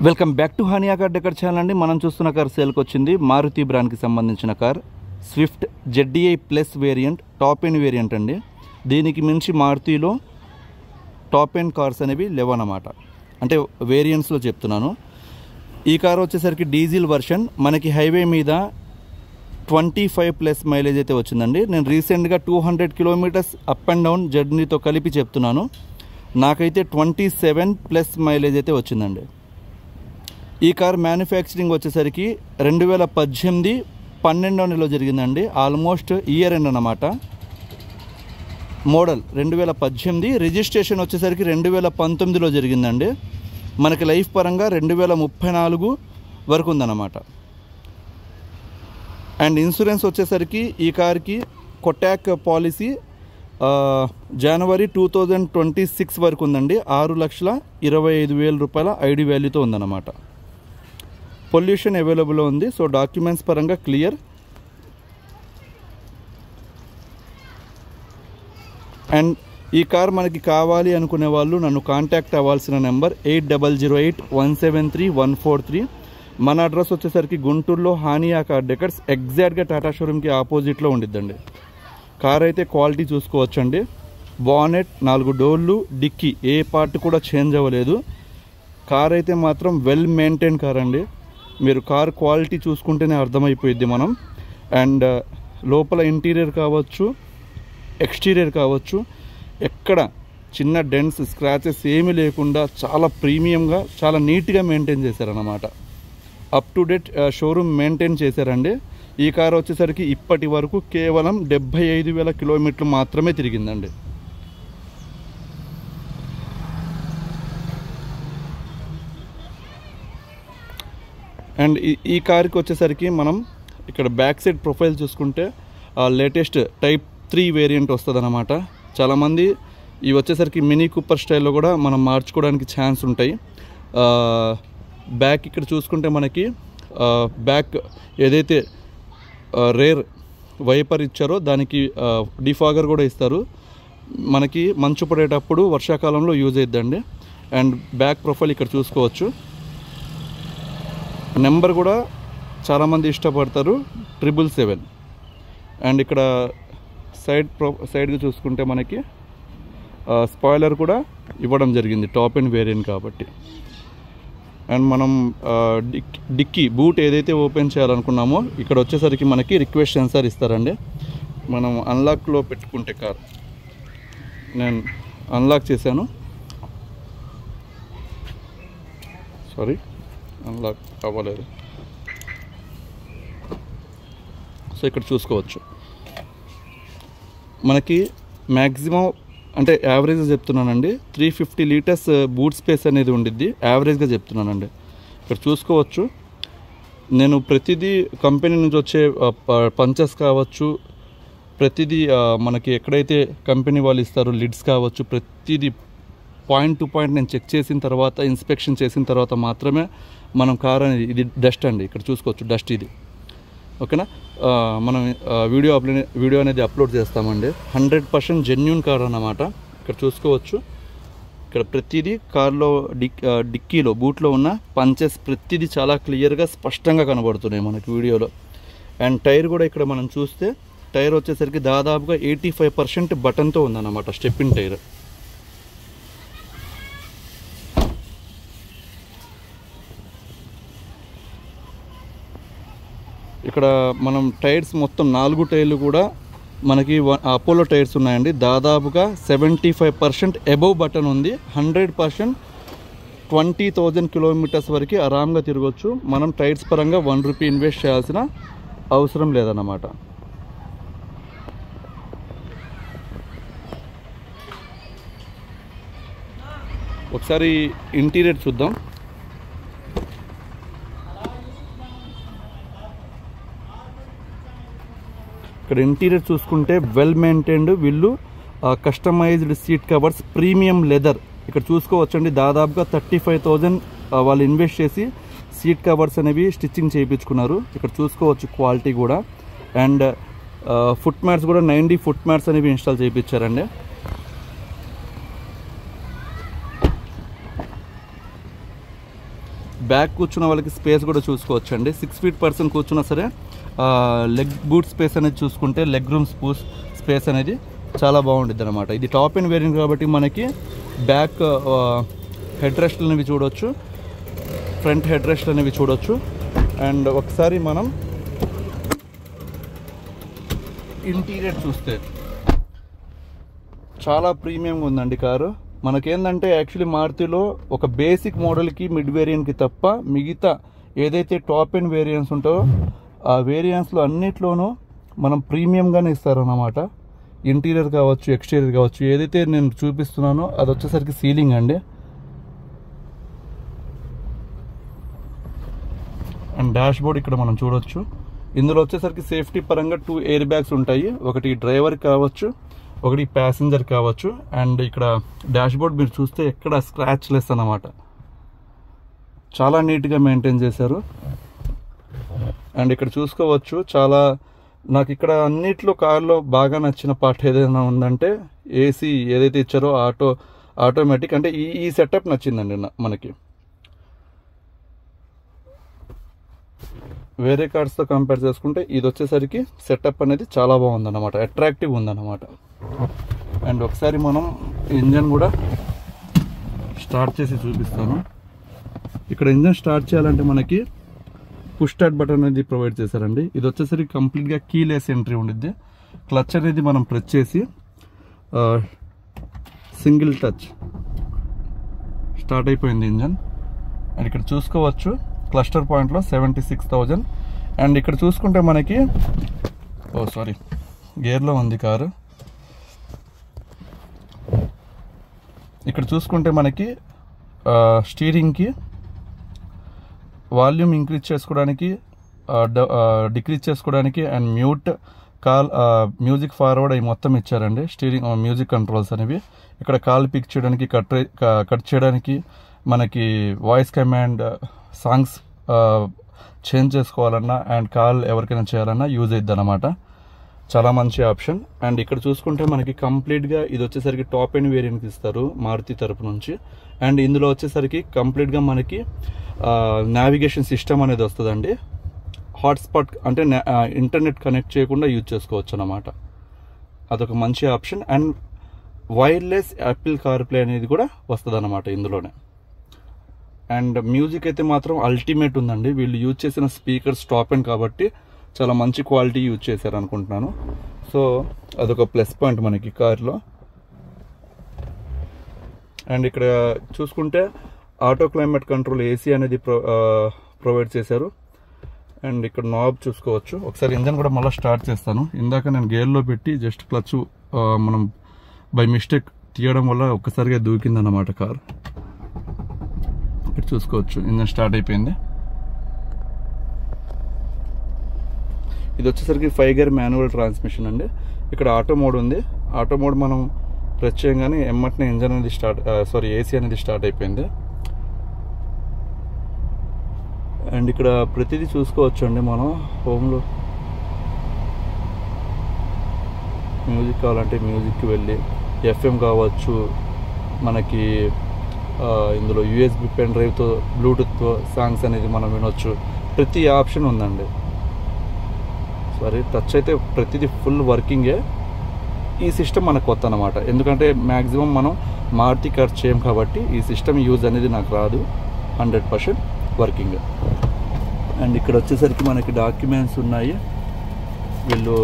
Welcome back to Hania car decor channel అండి. మనం చూస్తున్న కార్ సేల్కి వచ్చింది. మారుతి బ్రాండ్కి సంబంధించిన car Swift ZDI plus variant, top end variant అండి. దీనికి మించి మారుతిలో టాప్ ఎండ్ కార్స్ అనేవి లేవన్నమాట. అంటే వేరియంట్స్లో చెప్తున్నాను. ఈ కార్ వచ్చేసరికి డీజిల్ వర్షన్, మనకి హైవే మీద 25+ మైలేజ్ అయితే వచ్చిందండి. నేను రీసెంట్గా 200 కిలోమీటర్స్ అప్ అండ్ డౌన్ జర్నీతో కలిపి చెప్తున్నాను. నాకైతే 27+ మైలేజ్ అయితే వచ్చిందండి. ఈ కార్ మ్యానుఫ్యాక్చరింగ్ వచ్చేసరికి 2018 12వ నెలలో జరిగిందండి. ఆల్మోస్ట్ ఇయర్ ఎండ్ అన్నమాట. మోడల్ 2018, రిజిస్ట్రేషన్ వచ్చేసరికి 2019లో జరిగిందండి. మనకి లైఫ్ పరంగా 2034 వరకు ఉందన్నమాట. అండ్ ఇన్సూరెన్స్ వచ్చేసరికి ఈ కార్కి కొటాక్ పాలసీ జనవరి 2026 వరకు ఉందండి. 6,25,000 రూపాయల ఐడి వాల్యూతో ఉందన్నమాట. పొల్యూషన్ అవైలబుల్ ఉంది. సో డాక్యుమెంట్స్ పరంగా క్లియర్. అండ్ ఈ కార్ మనకి కావాలి అనుకునే వాళ్ళు నన్ను కాంటాక్ట్ అవ్వాల్సిన నెంబర్ 8008173143. మన అడ్రస్ వచ్చేసరికి గుంటూరులో హానియా కార్ డెకర్స్, ఎగ్జాక్ట్గా టాటా షోరూమ్కి ఆపోజిట్లో ఉండిద్దండి. కార్ అయితే క్వాలిటీ చూసుకోవచ్చండి. బానెట్, 4 డోర్లు, డిక్కీ ఏ పార్ట్ కూడా చేంజ్ అవ్వలేదు. కార్ అయితే మాత్రం వెల్ మెయింటైన్ కార్ అండి. మీరు కార్ క్వాలిటీ చూసుకుంటేనే అర్థమైపోయిద్ది మనం. అండ్ లోపల ఇంటీరియర్ కావచ్చు, ఎక్స్టీరియర్ కావచ్చు, ఎక్కడ చిన్న డెంట్స్, స్క్రాచెస్ ఏమీ లేకుండా చాలా ప్రీమియంగా, చాలా నీట్గా మెయింటైన్ చేశారన్నమాట. Up to date showroom maintain చేశారండి. ఈ కార్ వచ్చేసరికి ఇప్పటి వరకు కేవలం 75,000 కిలోమీటర్లు మాత్రమే తిరిగిందండి. అండ్ ఈ కార్కి వచ్చేసరికి మనం ఇక్కడ బ్యాక్ సైడ్ ప్రొఫైల్ చూసుకుంటే లేటెస్ట్ టైప్ 3 వేరియంట్ వస్తుంది అన్నమాట. చాలామంది ఇవి వచ్చేసరికి మినీ కూపర్ స్టైల్లో కూడా మనం మార్చుకోవడానికి ఛాన్స్ ఉంటాయి. బ్యాక్ ఇక్కడ చూసుకుంటే మనకి బ్యాక్ ఏదైతే రేర్ వైపర్ ఇచ్చారో దానికి డిఫాగర్ కూడా ఇస్తారు. మనకి మంచు పడేటప్పుడు వర్షాకాలంలో యూజ్ అవుతుందండి. అండ్ బ్యాక్ ప్రొఫైల్ ఇక్కడ చూసుకోవచ్చు. నెంబర్ కూడా చాలామంది ఇష్టపడతారు, 777. అండ్ ఇక్కడ సైడ్గా చూసుకుంటే మనకి స్పాయిలర్ కూడా ఇవ్వడం జరిగింది, టాప్ ఎండ్ వేరియంట్ కాబట్టి. అండ్ మనం డిక్కీ బూట్ ఏదైతే ఓపెన్ చేయాలనుకున్నామో ఇక్కడ వచ్చేసరికి మనకి రిక్వెస్ట్ సెన్సార్ ఇస్తారండి. మనం అన్లాక్లో పెట్టుకుంటే కార్, నేను అన్లాక్ చేశాను, సారీ అన్లాక్ అవ్వలేదు. సో ఇక్కడ చూసుకోవచ్చు మనకి మ్యాక్సిమం అంటే యావరేజ్గా చెప్తున్నానండి 350 లీటర్స్ బూట్ స్పేస్ అనేది ఉండిద్ది, యావరేజ్గా చెప్తున్నానండి. ఇక్కడ చూసుకోవచ్చు. నేను ప్రతిదీ కంపెనీ నుంచి వచ్చే పంచెస్ కావచ్చు, ప్రతిదీ మనకి ఎక్కడైతే కంపెనీ వాళ్ళు ఇస్తారో లిడ్స్ కావచ్చు, ప్రతిదీ పాయింట్ టు పాయింట్ నేను చెక్ చేసిన తర్వాత, ఇన్స్పెక్షన్ చేసిన తర్వాత మాత్రమే మనం కార్ అనేది, ఇది డస్ట్ అండి, ఇక్కడ చూసుకోవచ్చు డస్ట్ ఇది, ఓకేనా. మనం వీడియో అనేది అప్లోడ్ చేస్తామండి. 100% జెన్యూన్ కార్ అన్నమాట. ఇక్కడ చూసుకోవచ్చు. ఇక్కడ ప్రతిదీ కార్లో డిక్కీలో బూట్లో ఉన్న పంచెస్ ప్రతిదీ చాలా క్లియర్గా స్పష్టంగా కనబడుతున్నాయి మనకి వీడియోలో. అండ్ టైర్ కూడా ఇక్కడ మనం చూస్తే టైర్ వచ్చేసరికి దాదాపుగా 85% బటన్తో ఉందన్నమాట, స్టెప్పిన్ టైర్. ఇక్కడ మనం టైర్స్ మొత్తం 4 టైర్లు కూడా మనకి అపోలో టైర్స్ ఉన్నాయండి. దాదాపుగా 75% అబవ్ బటన్ ఉంది. 100% 20,000 కిలోమీటర్స్ వరకు ఆరాంగా తిరగవచ్చు. మనం టైర్స్ పరంగా 1 రూపీ ఇన్వెస్ట్ చేయాల్సిన అవసరం లేదన్నమాట. ఒకసారి ఇంటీరియర్ చూద్దాం. ఇక్కడ ఇంటీరియర్ చూసుకుంటే వెల్ మెయింటైన్డ్, వీళ్ళు customised seat covers, premium leather ఇక్కడ చూసుకోవచ్చండి. దాదాపుగా 35,000 వాళ్ళు ఇన్వెస్ట్ చేసి సీట్ కవర్స్ అనేవి స్టిచ్చింగ్ చేయించుకున్నారు. ఇక్కడ చూసుకోవచ్చు క్వాలిటీ కూడా. అండ్ ఫుట్ మ్యాట్స్ కూడా 90 ఫుట్ మ్యాట్స్ అనేవి ఇన్స్టాల్ చేయించారండి. బ్యాక్ కూర్చున్న వాళ్ళకి స్పేస్ కూడా చూసుకోవచ్చు అండి. 6 feet పర్సన్ కూర్చున్నా సరే లెగ్ బూట్ స్పేస్ అనేది చూసుకుంటే లెగ్ రూమ్ స్పేస్ అనేది చాలా బాగుంటుంది అనమాట. ఇది టాప్ అండ్ వేరియంట్ కాబట్టి మనకి బ్యాక్ హెడ్ రెస్ట్లు అనేవి చూడవచ్చు, ఫ్రంట్ హెడ్ రెస్ట్లు అనేవి చూడవచ్చు. అండ్ ఒకసారి మనం ఇంటీరియర్ చూస్తే చాలా ప్రీమియంగా ఉందండి కారు. మనకేందంటే యాక్చువల్లీ మారుతిలో ఒక బేసిక్ మోడల్కి మిడ్ వేరియంట్కి తప్ప మిగతా ఏదైతే టాప్ అండ్ వేరియంట్స్ ఉంటాయో ఆ వేరియంట్స్లో అన్నిట్లోనూ మనం ప్రీమియంగానే ఇస్తారన్నమాట. ఇంటీరియర్ కావచ్చు, ఎక్స్టీరియర్ కావచ్చు. ఏదైతే నేను చూపిస్తున్నానో అది వచ్చేసరికి సీలింగ్ అండి. అండ్ డాష్ బోర్డ్ ఇక్కడ మనం చూడొచ్చు. ఇందులో వచ్చేసరికి సేఫ్టీ పరంగా 2 ఎయిర్ బ్యాగ్స్ ఉంటాయి. ఒకటి డ్రైవర్ కావచ్చు, ఒకటి ప్యాసింజర్ కావచ్చు. అండ్ ఇక్కడ డాష్ బోర్డ్ మీరు చూస్తే ఎక్కడ స్క్రాచ్ లెస్ అన్నమాట, చాలా నీట్గా మెయింటైన్ చేశారు. అండ్ ఇక్కడ చూసుకోవచ్చు చాలా నాకు ఇక్కడ అన్నిట్లో కార్లో బాగా నచ్చిన పార్ట్ ఏదైనా ఉందంటే ఏసీ ఏదైతే ఇచ్చారో ఆటోమేటిక్ అంటే ఈ సెటప్ నచ్చిందండి మనకి. వేరే కార్స్తో కంపేర్ చేసుకుంటే ఇది వచ్చేసరికి సెటప్ అనేది చాలా బాగుందన్నమాట, అట్రాక్టివ్ ఉందన్నమాట. అండ్ ఒకసారి మనం ఇంజన్ కూడా స్టార్ట్ చేసి చూపిస్తాను. ఇక్కడ ఇంజన్ స్టార్ట్ చేయాలంటే మనకి పుష్ స్టార్ట్ బటన్ అనేది ప్రొవైడ్ చేశారండి. ఇది వచ్చేసరికి కంప్లీట్గా కీలెస్ ఎంట్రీ ఉండిద్ది. క్లచ్ అనేది మనం ప్రెస్ చేసి సింగిల్ టచ్ స్టార్ట్ అయిపోయింది ఇంజన్. అండ్ ఇక్కడ చూసుకోవచ్చు క్లస్టర్ పాయింట్లో 76,000. అండ్ ఇక్కడ చూసుకుంటే మనకి గేర్లో ఉంది కారు. ఇక్కడ చూసుకుంటే మనకి స్టీరింగ్కి వాల్యూమ్ ఇంక్రీజ్ చేసుకోవడానికి, డిక్రీజ్ చేసుకోవడానికి అండ్ మ్యూజిక్ ఫార్వర్డ్ అవి మొత్తం ఇచ్చారండి. స్టీరింగ్ మ్యూజిక్ కంట్రోల్స్ అనేవి ఇక్కడ కాల్ పిక్ చేయడానికి, కట్ చేయడానికి, మనకి వాయిస్ కమాండ్, సాంగ్స్ చేంజ్ చేసుకోవాలన్నా అండ్ కాల్ ఎవరికైనా చేయాలన్నా యూజ్ అవుతుంది అన్నమాట. చాలా మంచి ఆప్షన్. అండ్ ఇక్కడ చూసుకుంటే మనకి కంప్లీట్గా ఇది వచ్చేసరికి టాప్ అండ్ వేరియంట్కి ఇస్తారు మారుతి తరపు నుంచి. అండ్ ఇందులో వచ్చేసరికి కంప్లీట్గా మనకి నావిగేషన్ సిస్టమ్ అనేది వస్తుందండి. హాట్స్పాట్ అంటే ఇంటర్నెట్ కనెక్ట్ చేయకుండా యూజ్ చేసుకోవచ్చు అన్నమాట. అదొక మంచి option. And wireless Apple CarPlay అనేది కూడా వస్తుంది అన్నమాట ఇందులోనే. అండ్ మ్యూజిక్ అయితే మాత్రం అల్టిమేట్ ఉందండి. వీళ్ళు యూజ్ చేసిన స్పీకర్స్ టాప్ అండ్ కాబట్టి చాలా మంచి క్వాలిటీ యూజ్ చేశారు అనుకుంటున్నాను. సో అదొక ప్లస్ పాయింట్ మనకి కార్లో. అండ్ ఇక్కడ చూసుకుంటే ఆటో క్లైమేట్ కంట్రోల్ ఏసీ అనేది ప్రొవైడ్ చేశారు. అండ్ ఇక్కడ నాబ్ చూసుకోవచ్చు. ఒకసారి ఇంజన్ కూడా మళ్ళీ స్టార్ట్ చేస్తాను. ఇందాక నేను గేర్లో పెట్టి జస్ట్ క్లచ్ మనం బై మిస్టేక్ తీయడం వల్ల ఒక్కసారిగా దూకిందన్నమాట కార్. ఇక్కడ చూసుకోవచ్చు ఇంజన్ స్టార్ట్ అయిపోయింది. ఇది వచ్చేసరికి 5 gear మాన్యువల్ ట్రాన్స్మిషన్ అండి. ఇక్కడ ఆటో మోడ్ ఉంది. ఆటో మోడ్ మనం ప్రెస్ చేయగానే ఎమ్మటనే ఇంజన్ అనేది ఏసీ అనేది స్టార్ట్ అయిపోయింది. అండ్ ఇక్కడ ప్రతిదీ చూసుకోవచ్చు అండి మనం. హోమ్లో మ్యూజిక్ కావాలంటే మ్యూజిక్కి వెళ్ళి ఎఫ్ఎం కావచ్చు, మనకి ఇందులో యూఎస్బి పెన్ డ్రైవ్తో బ్లూటూత్తో సాంగ్స్ అనేది మనం వినొచ్చు. ప్రతి ఆప్షన్ ఉందండి. టచ్ అయితే ప్రతిదీ ఫుల్ వర్కింగే. ఈ సిస్టమ్ మనకు కొత్త అన్నమాట. ఎందుకంటే మ్యాక్సిమం మనం మారుతి కార్ చేయం కాబట్టి ఈ సిస్టమ్ యూజ్ అనేది నాకు రాదు. 100% వర్కింగ్. అండ్ ఇక్కడ వచ్చేసరికి మనకి డాక్యుమెంట్స్ ఉన్నాయి. వీళ్ళు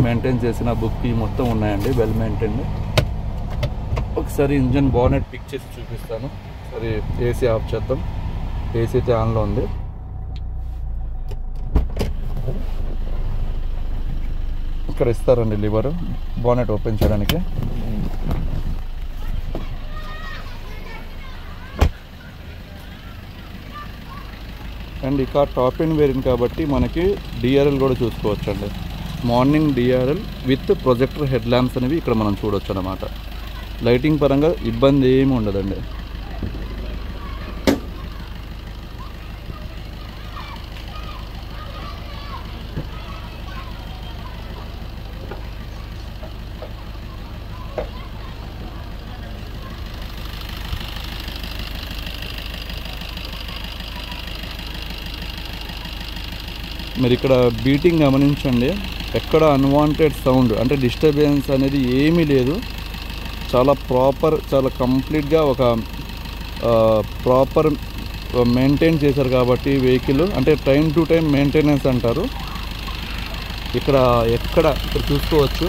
మెయింటైన్ చేసిన బుక్ మొత్తం ఉన్నాయండి, వెల్ మెయింటైన్డ్. ఒకసారి ఇంజన్ బానెట్ పిక్ చేసి చూపిస్తాను. సరే ఏసీ ఆఫ్ చేద్దాం. ఏసీ అయితే ఆన్లో ఉంది. ఇక్కడ ఇస్తారండి లివర్ బానెట్ ఓపెన్ చేయడానికి. అండ్ ఇక టాప్ అండ్ వేరియంట్ కాబట్టి మనకి డిఆర్ఎల్ కూడా చూసుకోవచ్చు అండి. Morning DRL with projector head lamps అనేవి ఇక్కడ మనం చూడొచ్చు అన్నమాట. లైటింగ్ పరంగా ఇబ్బంది ఏమి ఉండదండి. మీరు ఇక్కడ బీటింగ్ గమనించండి, ఎక్కడ అన్వాంటెడ్ సౌండ్ అంటే డిస్టర్బెన్స్ అనేది ఏమీ లేదు. చాలా ప్రాపర్, చాలా కంప్లీట్గా ఒక ప్రాపర్ మెయింటైన్ చేశారు కాబట్టి వెహికల్, అంటే టైం టు టైం మెయింటెనెన్స్ అంటారు. ఇక్కడ చూసుకోవచ్చు,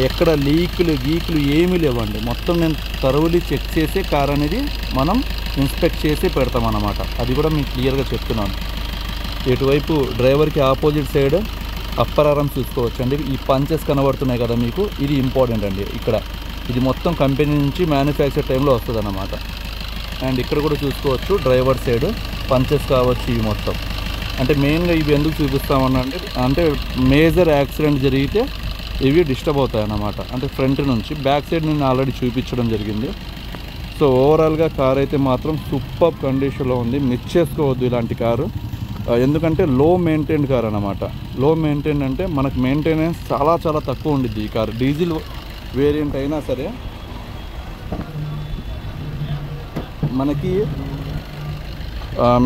ఎక్కడ లీకులు గీకులు ఏమీ లేవండి. మొత్తం నేను థరోలీ చెక్ చేసి కార్ అనేది మనం ఇన్స్పెక్ట్ చేసి పెడతాం అన్నమాట. అది కూడా మీకు క్లియర్గా చెప్తున్నాను. ఇటువైపు డ్రైవర్కి ఆపోజిట్ సైడ్ అప్పర్ ఆర్మ్ చూసుకోవచ్చు అండి. ఈ పంచెస్ కనబడుతున్నాయి కదా మీకు, ఇది ఇంపార్టెంట్ అండి. ఇక్కడ ఇది మొత్తం కంపెనీ నుంచి మ్యానుఫ్యాక్చర్ టైంలో వస్తుంది అన్నమాట. అండ్ ఇక్కడ కూడా చూసుకోవచ్చు డ్రైవర్ సైడ్ పంచెస్ కావచ్చు. ఇవి మొత్తం అంటే మెయిన్గా ఇవి ఎందుకు చూపిస్తామన్నాండి అంటే మేజర్ యాక్సిడెంట్ జరిగితే ఇవి డిస్టర్బ్ అవుతాయి అన్నమాట. అంటే ఫ్రంట్ నుంచి, బ్యాక్ సైడ్ నేను ఆల్రెడీ చూపించడం జరిగింది. సో ఓవరాల్గా కార్ అయితే మాత్రం సూపర్ కండిషన్లో ఉంది. మిస్ చేసుకోవద్దు ఇలాంటి కారు, ఎందుకంటే లో మెయింటైన్ కార్ అన్నమాట. లో మెయింటైన్ అంటే మనకు మెయింటెనెన్స్ చాలా చాలా తక్కువ ఉండిద్ది ఈ కారు. డీజిల్ వేరియంట్ అయినా సరే మనకి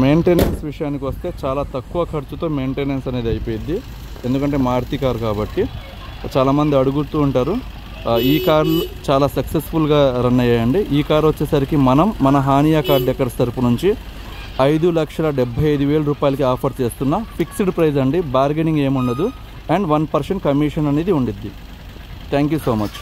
మెయింటెనెన్స్ విషయానికి వస్తే చాలా తక్కువ ఖర్చుతో మెయింటెనెన్స్ అనేది అయిపోయింది. ఎందుకంటే మారుతి కారు కాబట్టి. చాలామంది అడుగుతూ ఉంటారు. ఈ కార్లు చాలా సక్సెస్ఫుల్గా రన్ అయ్యాయండి. ఈ కారు వచ్చేసరికి మన హానియా కార్ డెకర్స్ తరపు నుంచి 5,75,000 రూపాయలకి ఆఫర్ చేస్తున్నా. ఫిక్స్డ్ ప్రైస్ అండి, బార్గెనింగ్ ఏముండదు. అండ్ 1% కమిషన్ అనేది ఉండిద్ది. Thank you so much.